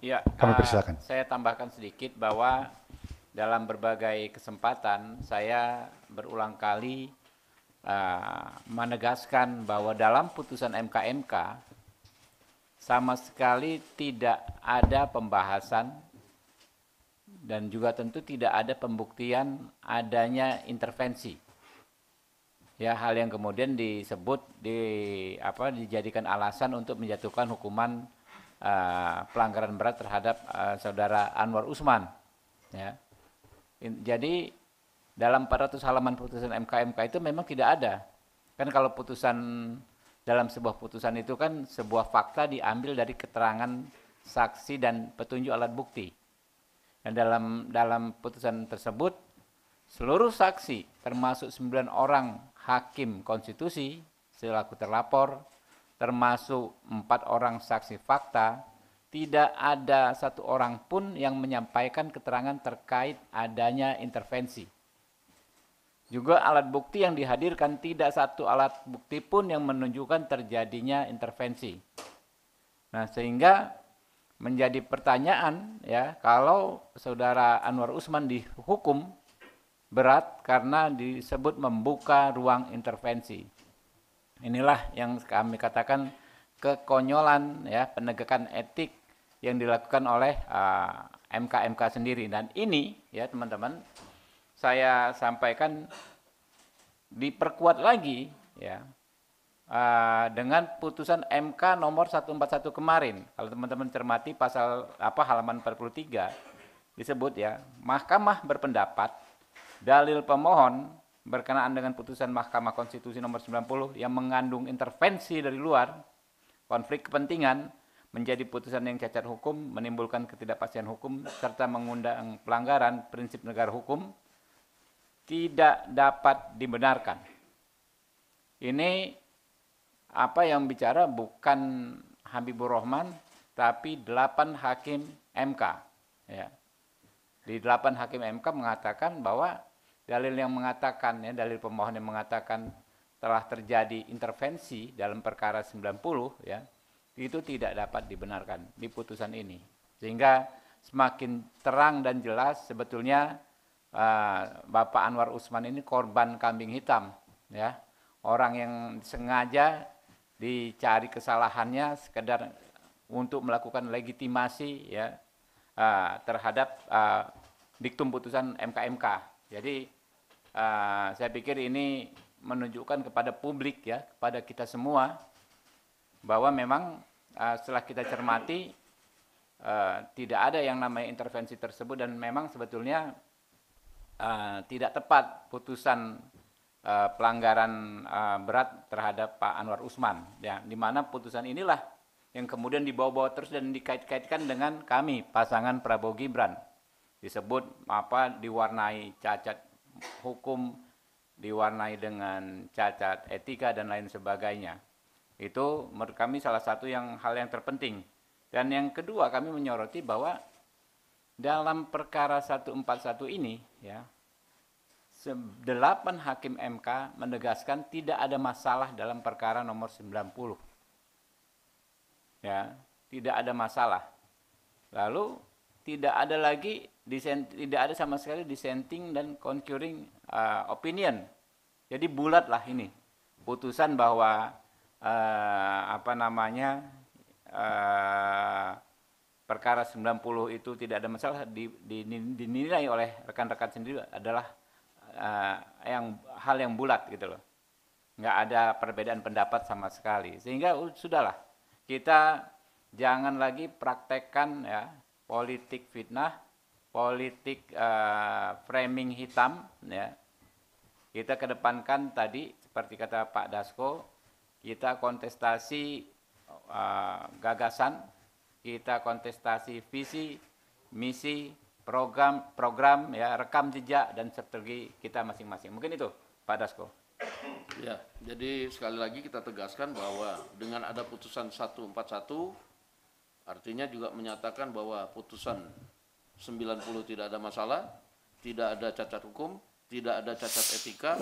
Ya, Kami persilakan. saya tambahkan sedikit bahwa dalam berbagai kesempatan saya berulang kali menegaskan bahwa dalam putusan MK sama sekali tidak ada pembahasan dan juga tentu tidak ada pembuktian adanya intervensi. Ya, hal yang kemudian disebut dijadikan alasan untuk menjatuhkan hukuman pelanggaran berat terhadap saudara Anwar Usman. Ya. Jadi dalam 400 halaman putusan MK itu memang tidak ada. Kan kalau putusan dalam sebuah putusan itu kan sebuah fakta diambil dari keterangan saksi dan petunjuk alat bukti. Dan dalam putusan tersebut seluruh saksi termasuk 9 orang hakim konstitusi selaku terlapor, termasuk 4 orang saksi fakta, tidak ada satu orang pun yang menyampaikan keterangan terkait adanya intervensi. Juga alat bukti yang dihadirkan tidak satu alat bukti pun yang menunjukkan terjadinya intervensi. Nah, sehingga menjadi pertanyaan ya, kalau saudara Anwar Usman dihukum berat karena disebut membuka ruang intervensi. Inilah yang kami katakan kekonyolan ya, penegakan etik yang dilakukan oleh MK sendiri. Dan ini ya teman-teman, saya sampaikan diperkuat lagi ya dengan putusan MK nomor 141 kemarin. Kalau teman-teman cermati pasal halaman 43 disebut ya, Mahkamah berpendapat dalil pemohon berkenaan dengan putusan Mahkamah Konstitusi nomor 90 yang mengandung intervensi dari luar, konflik kepentingan, menjadi putusan yang cacat hukum, menimbulkan ketidakpastian hukum, serta mengundang pelanggaran prinsip negara hukum, tidak dapat dibenarkan. Ini apa yang bicara bukan Habibur Rahman, tapi 8 hakim MK. Ya. Di 8 hakim MK mengatakan bahwa dalil yang mengatakan, ya, dalil pemohon yang mengatakan telah terjadi intervensi dalam perkara 90, ya, itu tidak dapat dibenarkan di putusan ini. Sehingga semakin terang dan jelas sebetulnya Bapak Anwar Usman ini korban kambing hitam, ya, orang yang sengaja dicari kesalahannya sekedar untuk melakukan legitimasi ya terhadap diktum putusan MK. Jadi saya pikir ini menunjukkan kepada publik ya, kepada kita semua bahwa memang setelah kita cermati tidak ada yang namanya intervensi tersebut dan memang sebetulnya tidak tepat putusan pelanggaran berat terhadap Pak Anwar Usman ya, di mana putusan inilah yang kemudian dibawa-bawa terus dan dikait-kaitkan dengan kami pasangan Prabowo Gibran, disebut diwarnai cacat hukum, diwarnai dengan cacat etika dan lain sebagainya. Itu menurut kami salah satu hal yang terpenting. Dan yang kedua, kami menyoroti bahwa dalam perkara 141 ini ya, 8 hakim MK menegaskan tidak ada masalah dalam perkara nomor 90. Ya, tidak ada masalah. Lalu tidak ada lagi tidak ada sama sekali dissenting dan concurring opinion. Jadi bulatlah ini putusan bahwa perkara 90 itu tidak ada masalah, dinilai oleh rekan-rekan sendiri adalah hal yang bulat gitu loh. Nggak ada perbedaan pendapat sama sekali. Sehingga sudahlah, kita jangan lagi praktekkan ya politik fitnah, politik framing hitam ya. Kita kedepankan tadi seperti kata Pak Dasko, kita kontestasi gagasan, kita kontestasi visi, misi, program ya, rekam jejak dan strategi kita masing-masing. Mungkin itu Pak Dasko. Ya, jadi sekali lagi kita tegaskan bahwa dengan ada putusan 141 artinya juga menyatakan bahwa putusan 90 tidak ada masalah, tidak ada cacat hukum, tidak ada cacat etika,